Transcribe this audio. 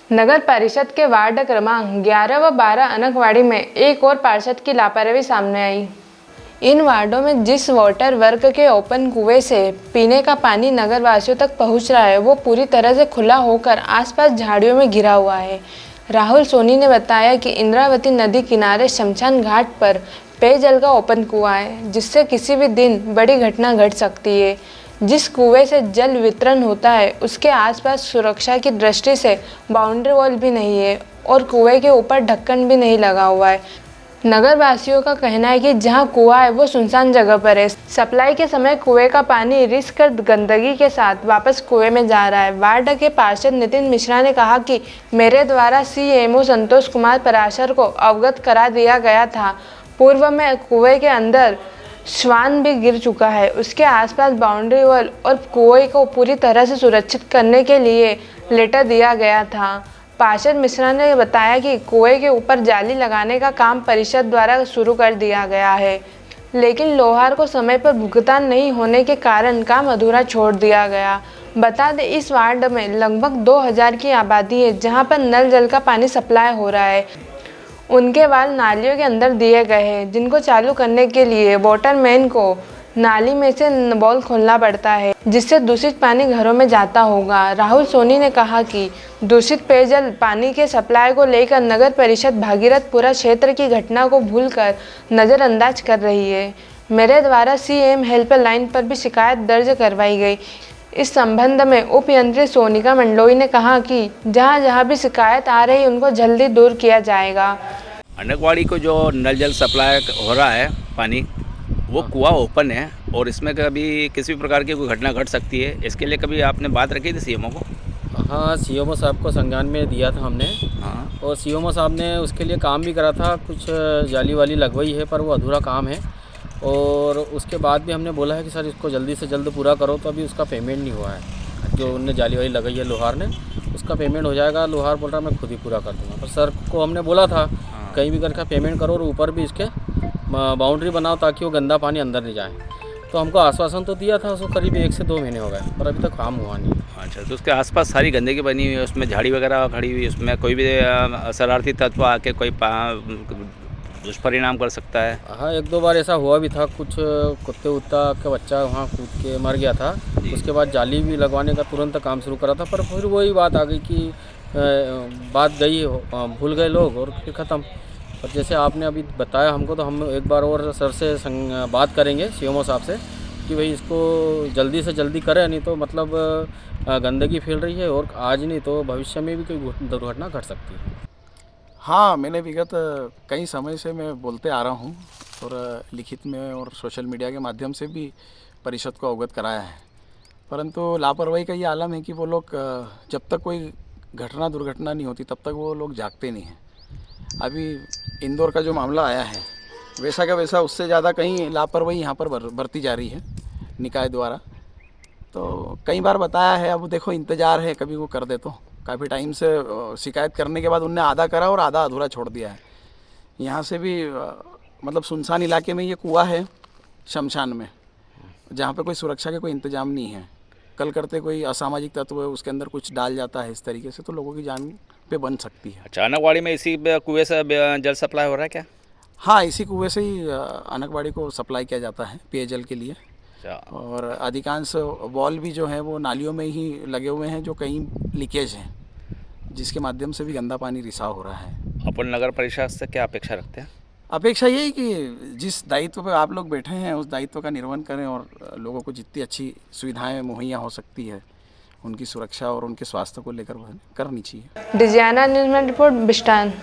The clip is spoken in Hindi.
नगर परिषद के वार्ड क्रमांक 11 व 12 अनकवाड़ी में एक और पार्षद की लापरवाही सामने आई। इन वार्डों में जिस वाटर वर्क के ओपन कुएं से पीने का पानी नगर वासियों तक पहुंच रहा है वो पूरी तरह से खुला होकर आसपास झाड़ियों में घिरा हुआ है। राहुल सोनी ने बताया कि इंद्रावती नदी किनारे शमशान घाट पर पेयजल का ओपन कुआं है, जिससे किसी भी दिन बड़ी घटना घट सकती है। जिस कुएं से जल वितरण होता है उसके आसपास सुरक्षा की दृष्टि से बाउंड्री वॉल भी नहीं है और कुएं के ऊपर ढक्कन भी नहीं लगा हुआ है। नगर वासियों का कहना है कि जहां कुआं है वो सुनसान जगह पर है। सप्लाई के समय कुएं का पानी रिस कर गंदगी के साथ वापस कुएं में जा रहा है। वार्ड के पार्षद नितिन मिश्रा ने कहा कि मेरे द्वारा सीएमओ संतोष कुमार पराशर को अवगत करा दिया गया था। पूर्व में कुएं के अंदर श्वान भी गिर चुका है। उसके आसपास बाउंड्री वॉल और कुएं को पूरी तरह से सुरक्षित करने के लिए लेटर दिया गया था। पार्षद मिश्रा ने बताया कि कुएं के ऊपर जाली लगाने का काम परिषद द्वारा शुरू कर दिया गया है, लेकिन लोहार को समय पर भुगतान नहीं होने के कारण काम अधूरा छोड़ दिया गया। बता दें, इस वार्ड में लगभग 2000 की आबादी है, जहां पर नल जल का पानी सप्लाई हो रहा है। उनके वाल नालियों के अंदर दिए गए हैं, जिनको चालू करने के लिए वाटरमैन को नाली में से बॉल खोलना पड़ता है, जिससे दूषित पानी घरों में जाता होगा। राहुल सोनी ने कहा कि दूषित पेयजल पानी के सप्लाई को लेकर नगर परिषद भागीरथपुरा क्षेत्र की घटना को भूलकर नज़रअंदाज कर रही है। मेरे द्वारा सीएम हेल्पलाइन पर भी शिकायत दर्ज करवाई गई। इस संबंध में उप यंत्री सोनिका मंडलोई ने कहा कि जहां जहां भी शिकायत आ रही उनको जल्दी दूर किया जाएगा। अनकवाड़ी को जो नल जल सप्लाई हो रहा है पानी, वो कुआं ओपन है और इसमें कभी किसी भी प्रकार की कोई घटना घट सकती है। इसके लिए कभी आपने बात रखी थी सीएमओ को? हाँ, सीएमओ साहब को संज्ञान में दिया था हमने। हाँ, और सीएमओ साहब ने उसके लिए काम भी करा था, कुछ जाली वाली लगवाई है, पर वो अधूरा काम है। और उसके बाद भी हमने बोला है कि सर इसको जल्दी से जल्द पूरा करो, तो अभी उसका पेमेंट नहीं हुआ है। जो उनने जाली वाली लगाई है लोहार ने, उसका पेमेंट हो जाएगा। लोहार बोल रहा मैं खुद ही पूरा कर दूँगा, पर सर को हमने बोला था कहीं भी करके पेमेंट करो और ऊपर भी इसके बाउंड्री बनाओ ताकि वो गंदा पानी अंदर नहीं जाए। तो हमको आश्वासन तो दिया था, उसको करीब 1 से 2 महीने हो गए, पर अभी तक काम हुआ नहीं। अच्छा, तो उसके आसपास सारी गंदगी बनी हुई है, उसमें झाड़ी वगैरह खड़ी हुई है, उसमें कोई भी शरारती तत्व आके कोई दुष्परिणाम कर सकता है। हाँ, 1-2 बार ऐसा हुआ भी था, कुछ कुत्ते उत्ता का बच्चा वहाँ कूद के मर गया था। उसके बाद जाली भी लगवाने का तुरंत काम शुरू करा था, पर फिर वही बात आ गई कि बात गई, भूल गए लोग और फिर ख़त्म। पर जैसे आपने अभी बताया हमको, तो हम एक बार और सर से बात करेंगे सीएमओ साहब से कि भाई इसको जल्दी से जल्दी करें, नहीं तो मतलब गंदगी फैल रही है और आज नहीं तो भविष्य में भी कोई दुर्घटना घट सकती है। हाँ, मैंने विगत कई समय से मैं बोलते आ रहा हूँ और लिखित में और सोशल मीडिया के माध्यम से भी परिषद को अवगत कराया है, परंतु लापरवाही का ये आलम है कि वो लोग जब तक कोई घटना दुर्घटना नहीं होती तब तक वो लोग जागते नहीं हैं। अभी इंदौर का जो मामला आया है, वैसा का वैसा उससे ज़्यादा कहीं लापरवाही यहाँ पर बरती जा रही है निकाय द्वारा। तो कई बार बताया है, अब देखो इंतज़ार है कभी वो कर दे। तो काफ़ी टाइम से शिकायत करने के बाद उनने आधा करा और आधा अधूरा छोड़ दिया है। यहाँ से भी मतलब सुनसान इलाके में ये कुआं है शमशान में, जहाँ पे कोई सुरक्षा के कोई इंतजाम नहीं है। कल करते कोई असामाजिक तत्व है उसके अंदर कुछ डाल जाता है इस तरीके से, तो लोगों की जान पे बन सकती है। अच्छा, अनकवाड़ी में इसी कुएं से जल सप्लाई हो रहा है क्या? हाँ, इसी कुएं से ही अनकवाड़ी को सप्लाई किया जाता है पेयजल के लिए। और अधिकांश वॉल भी जो है वो नालियों में ही लगे हुए हैं, जो कहीं लीकेज हैं, जिसके माध्यम से भी गंदा पानी रिसाव हो रहा है। अपन नगर परिषद से क्या अपेक्षा रखते हैं? अपेक्षा यही कि जिस दायित्व पे आप लोग बैठे हैं उस दायित्व का निर्वहन करें और लोगों को जितनी अच्छी सुविधाएं मुहैया हो सकती है उनकी सुरक्षा और उनके स्वास्थ्य को लेकर करनी चाहिए। डिजियाना न्यूज़ में रिपोर्ट बिस्टान।